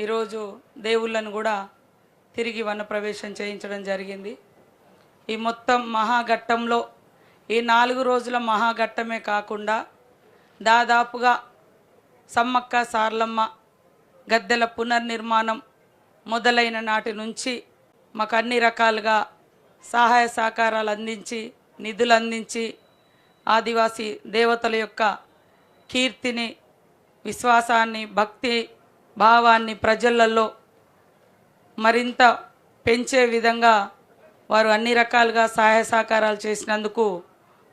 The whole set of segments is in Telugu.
ఈరోజు దేవుళ్ళను కూడా తిరిగి వనప్రవేశం చేయించడం జరిగింది. ఈ మొత్తం మహాఘట్టంలో ఈ 4 రోజుల మహాఘట్టమే కాకుండా దాదాపుగా సమ్మక్క సార్లమ్మ గద్దెల పునర్నిర్మాణం మొదలైన నాటి నుంచి మాకు అన్ని రకాలుగా సహాయ సహకారాలు అందించి నిధులు అందించి ఆదివాసీ దేవతల యొక్క కీర్తిని, విశ్వాసాన్ని, భక్తి భావాన్ని ప్రజలలో మరింత పెంచే విధంగా వారు అన్ని రకాలుగా సహాయ సహకారాలు చేసినందుకు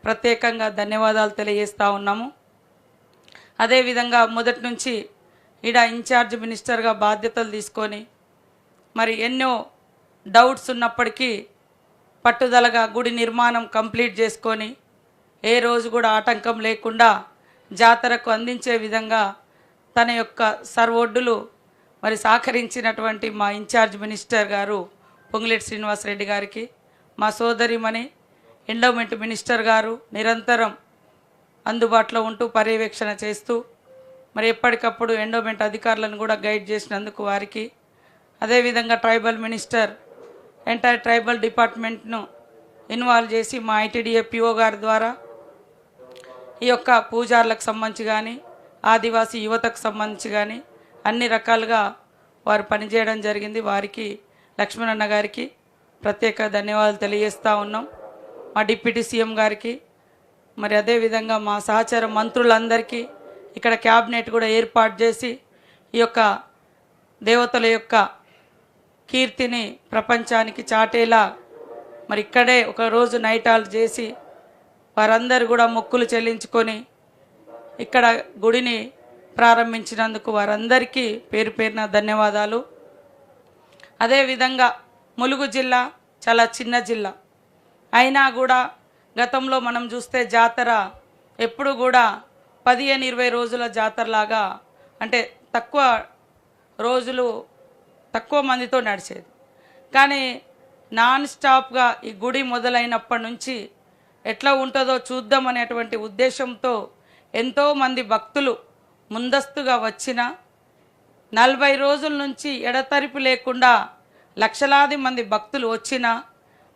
ప్రత్యేకంగా ధన్యవాదాలు తెలియజేస్తూ ఉన్నాము. అదేవిధంగా మొదటి నుంచి ఈడ ఇన్ఛార్జ్ మినిస్టర్గా బాధ్యతలు తీసుకొని మరి ఎన్నో డౌట్స్ ఉన్నప్పటికీ పట్టుదలగా గుడి నిర్మాణం కంప్లీట్ చేసుకొని ఏ రోజు కూడా ఆటంకం లేకుండా జాతరకు అందించే విధంగా తన యొక్క సర్వొడ్డులు మరి సహకరించినటువంటి మా ఇన్ఛార్జ్ మినిస్టర్ గారు పొంగులేటి శ్రీనివాసరెడ్డి గారికి, మా సోదరిమణి ఎండోమెంట్ మినిస్టర్ గారు నిరంతరం అందుబాటులో ఉంటూ పర్యవేక్షణ చేస్తూ మరి ఎప్పటికప్పుడు ఎండోమెంట్ అధికారులను కూడా గైడ్ చేసినందుకు వారికి, అదేవిధంగా ట్రైబల్ మినిస్టర్ ఎంటైర్ ట్రైబల్ డిపార్ట్మెంట్ను ఇన్వాల్వ్ చేసి మా ఐటీడీఏ పిఓ గారి ద్వారా ఈ యొక్క పూజార్లకు సంబంధించి కానీ ఆదివాసీ యువతకు సంబంధించి కానీ అన్ని రకాలుగా వారు పనిచేయడం జరిగింది. వారికి లక్ష్మణన్న గారికి ప్రత్యేక ధన్యవాదాలు తెలియజేస్తూ ఉన్నాం. మా డిప్యూటీ సీఎం గారికి, మరి అదేవిధంగా మా సహచర మంత్రులందరికీ ఇక్కడ క్యాబినెట్ కూడా ఏర్పాటు చేసి ఈ యొక్క దేవతల యొక్క కీర్తిని ప్రపంచానికి చాటేలా మరి ఇక్కడే ఒకరోజు నైట్ హాల్ట్ చేసి వారందరూ కూడా మొక్కులు చెల్లించుకొని ఇక్కడ గుడిని ప్రారంభించినందుకు వారందరికీ పేరు పేరున ధన్యవాదాలు. అదేవిధంగా ములుగు జిల్లా చాలా చిన్న జిల్లా అయినా కూడా గతంలో మనం చూస్తే జాతర ఎప్పుడు కూడా 15-20 రోజుల జాతరలాగా, అంటే తక్కువ రోజులు తక్కువ మందితో నడిచేది. కానీ నాన్ స్టాప్గా ఈ గుడి మొదలైనప్పటి నుంచి ఎట్లా ఉంటుందో చూద్దామనేటువంటి ఉద్దేశంతో ఎంతోమంది భక్తులు ముందస్తుగా వచ్చిన 40 రోజుల నుంచి ఎడతెరిపి లేకుండా లక్షలాది మంది భక్తులు వచ్చిన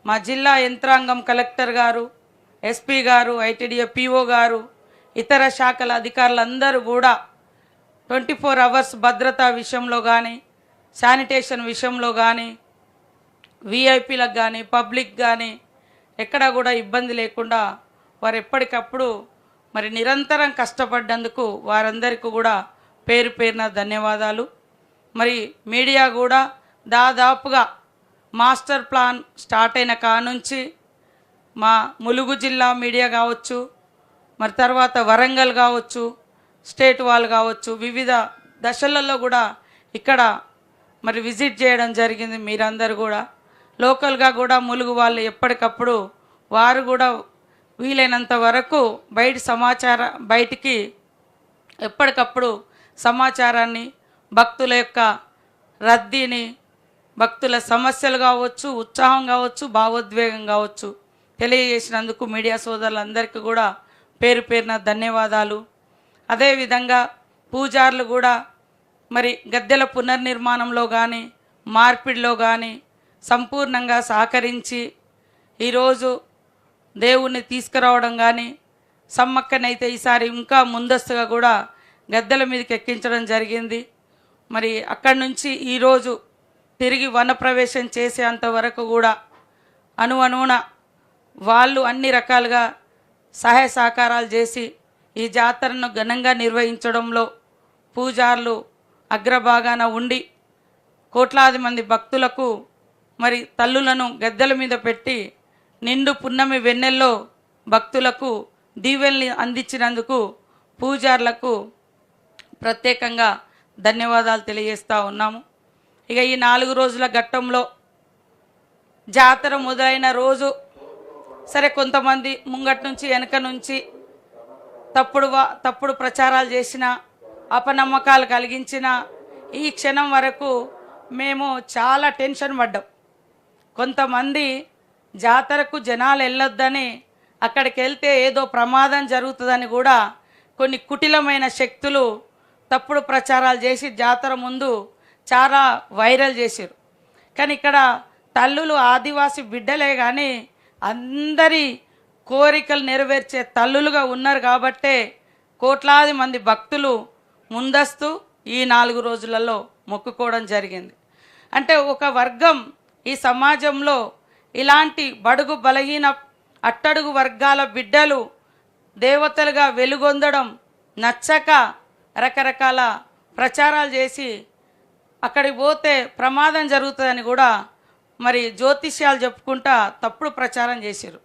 మా జిల్లా యంత్రాంగం, కలెక్టర్ గారు, ఎస్పీ గారు, ఐటీడీఏ పిఓ గారు, ఇతర శాఖల అధికారులందరూ కూడా 24 అవర్స్ భద్రతా విషయంలో కానీ, శానిటేషన్ విషయంలో కానీ, విఐపీలకు కానీ పబ్లిక్ కానీ ఎక్కడ కూడా ఇబ్బంది లేకుండా వారు ఎప్పటికప్పుడు మరి నిరంతరం కష్టపడ్డందుకు వారందరికీ కూడా పేరు పేరున ధన్యవాదాలు. మరి మీడియా కూడా దాదాపుగా మాస్టర్ ప్లాన్ స్టార్ట్ అయిన కానుంచి మా ములుగు జిల్లా మీడియా కావచ్చు, మరి తర్వాత వరంగల్ కావచ్చు, స్టేట్ వాళ్ళు కావచ్చు, వివిధ దశలలో కూడా ఇక్కడ మరి విజిట్ చేయడం జరిగింది. మీరందరూ కూడా లోకల్గా కూడా ములుగు వాళ్ళు ఎప్పటికప్పుడు వారు కూడా వీలైనంత వరకు బయటికి ఎప్పటికప్పుడు సమాచారాన్ని, భక్తుల యొక్క రద్దీని, భక్తుల సమస్యలు కావచ్చు, ఉత్సాహం కావచ్చు, భావోద్వేగం కావచ్చు తెలియజేసినందుకు మీడియా సోదరులందరికీ కూడా పేరు పేరున ధన్యవాదాలు. అదేవిధంగా పూజారులు కూడా మరి గద్దెల పునర్నిర్మాణంలో కానీ మార్పిడిలో కానీ సంపూర్ణంగా సహకరించి ఈరోజు దేవుణ్ణి తీసుకురావడం కానీ, సమ్మక్కనైతే ఈసారి ఇంకా ముందస్తుగా కూడా గద్దెల మీదకి ఎక్కించడం జరిగింది. మరి అక్కడి నుంచి ఈరోజు తిరిగి వనప్రవేశం చేసేంత వరకు కూడా అణువణువున వాళ్ళు అన్ని రకాలుగా సహాయ సహకారాలు చేసి ఈ జాతరను ఘనంగా నిర్వహించడంలో పూజారులు అగ్రభాగాన ఉండి కోట్లాది మంది భక్తులకు మరి తల్లులను గద్దెల మీద పెట్టి నిండు పున్నమి వెన్నెల్లో భక్తులకు దీవెల్ని అందించినందుకు పూజారులకు ప్రత్యేకంగా ధన్యవాదాలు తెలియజేస్తూ ఉన్నాము. ఇక ఈ 4 రోజుల ఘట్టంలో జాతర మొదలైన రోజు సరే కొంతమంది ముంగటి నుంచి వెనక నుంచి తప్పుడు ప్రచారాలు చేసిన, అపనమ్మకాలు కలిగించిన ఈ క్షణం వరకు మేము చాలా టెన్షన్ పడ్డాం. కొంతమంది జాతరకు జనాలు వెళ్ళొద్దని, అక్కడికి వెళ్తే ఏదో ప్రమాదం జరుగుతుందని కూడా కొన్ని కుటిలమైన శక్తులు తప్పుడు ప్రచారాలు చేసి జాతర ముందు చాలా వైరల్ చేశారు. కానీ ఇక్కడ తల్లులు ఆదివాసి బిడ్డలే కానీ అందరి కోరికలు నెరవేర్చే తల్లులుగా ఉన్నారు కాబట్టే కోట్లాది మంది భక్తులు ముందస్తు ఈ 4 రోజులలో మొక్కుకోవడం జరిగింది. అంటే ఒక వర్గం ఈ సమాజంలో ఇలాంటి బడుగు బలహీన అట్టడుగు వర్గాల బిడ్డలు దేవతలుగా వెలుగొందడం నచ్చక రకరకాల ప్రచారాలు చేసి అక్కడికి పోతే ప్రమాదం జరుగుతుందని కూడా మరి జ్యోతిష్యాలు చెప్పుకుంటా తప్పుడు ప్రచారం చేశారు.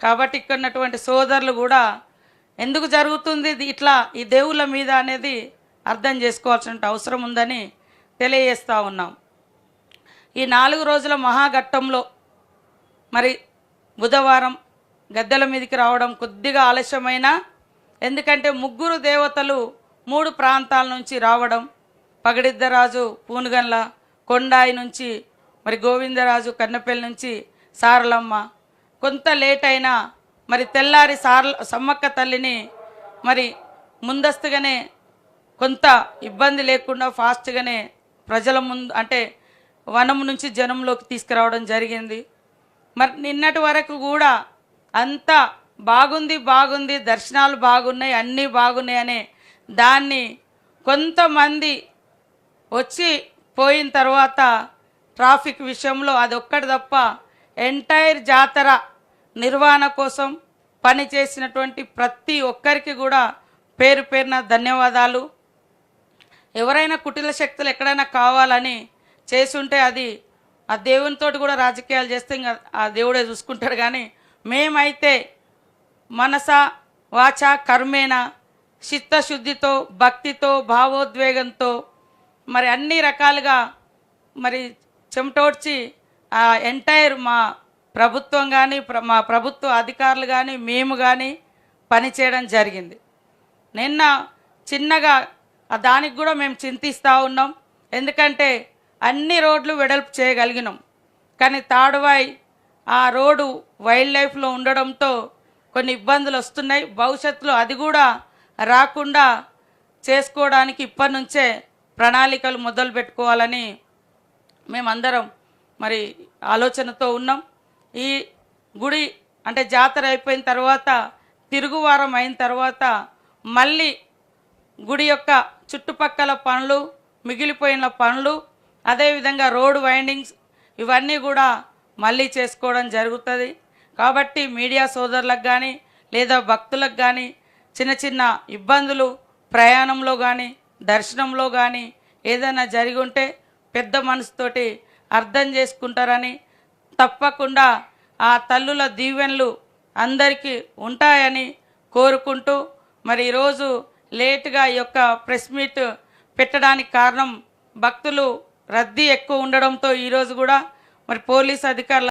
కాబట్టి ఇక్కడ ఉన్నటువంటి సోదరులు కూడా ఎందుకు జరుగుతుంది ఇట్లా ఈ దేవుళ్ళ మీద అనేది అర్థం చేసుకోవాల్సిన అవసరం ఉందని తెలియజేస్తూ ఉన్నాం. ఈ 4 రోజుల మహాఘట్టంలో మరి బుధవారం గద్దెల మీదకి రావడం కొద్దిగా ఆలస్యమైనా, ఎందుకంటే 3 దేవతలు 3 ప్రాంతాల నుంచి రావడం, పగడిద్దరాజు పూనుగండ్ల, కొండాయి నుంచి మరి గోవిందరాజు కన్నపల్లి నుంచి సారలమ్మ, కొంత లేట్ అయినా మరి తెల్లారి సమ్మక్క తల్లిని మరి ముందస్తుగానే కొంత ఇబ్బంది లేకుండా ఫాస్ట్గానే ప్రజల ముందు అంటే వనం నుంచి జనంలోకి తీసుకురావడం జరిగింది. మరి నిన్నటి వరకు కూడా అంతా బాగుంది, దర్శనాలు బాగున్నాయి, అన్నీ బాగున్నాయి అనే దాన్ని కొంతమంది వచ్చి పోయిన తర్వాత ట్రాఫిక్ విషయంలో అదొక్కటి తప్ప ఎంటైర్ జాతర నిర్వహణ కోసం పనిచేసినటువంటి ప్రతి ఒక్కరికి కూడా పేరు పేరున ధన్యవాదాలు. ఎవరైనా కుటిల శక్తులు ఎక్కడైనా కావాలని చేసుంటే అది ఆ దేవునితో కూడా రాజకీయాలు చేస్తే ఇంకా ఆ దేవుడే చూసుకుంటాడు. కానీ మేమైతే మనస వాచ కర్మేణ చిత్తశుద్ధితో భక్తితో భావోద్వేగంతో మరి అన్ని రకాలుగా మరి చెమటోడ్చి ఆ ఎంటైర్ మా ప్రభుత్వం కానీ మా ప్రభుత్వ అధికారులు కానీ మేము కానీ పనిచేయడం జరిగింది. నిన్న చిన్నగా దానికి కూడా మేము చింతిస్తూ ఉన్నాం. ఎందుకంటే అన్ని రోడ్లు వెడల్పు చేయగలిగినాం, కానీ తాడువాయి ఆ రోడ్డు వైల్డ్ లైఫ్లో ఉండడంతో కొన్ని ఇబ్బందులు వస్తున్నాయి. భవిష్యత్తులో అది కూడా రాకుండా చేసుకోవడానికి ఇప్పటి నుంచే ప్రణాళికలు మొదలు పెట్టుకోవాలని మేమందరం మరి ఆలోచనతో ఉన్నాం. ఈ గుడి అంటే జాతర అయిపోయిన తర్వాత తిరుగువారం అయిన తర్వాత మళ్ళీ గుడి యొక్క చుట్టుపక్కల పనులు, మిగిలిపోయిన పనులు, అదేవిధంగా రోడ్ వైండింగ్స్ ఇవన్నీ కూడా మళ్ళీ చేసుకోవడం జరుగుతుంది. కాబట్టి మీడియా సోదరులకు కానీ లేదా భక్తులకు కానీ చిన్న చిన్న ఇబ్బందులు ప్రయాణంలో కానీ దర్శనంలో కానీ ఏదైనా జరిగి ఉంటే పెద్ద మనసుతోటి అర్థం చేసుకుంటారని, తప్పకుండా ఆ తల్లుల దీవెనలు అందరికీ ఉంటాయని కోరుకుంటూ మరి ఈరోజు లేటుగా ఈ యొక్క ప్రెస్ మీట్ పెట్టడానికి కారణం భక్తులు రద్దీ ఎక్కువ ఉండడంతో ఈరోజు కూడా మరి పోలీస్ అధికారులు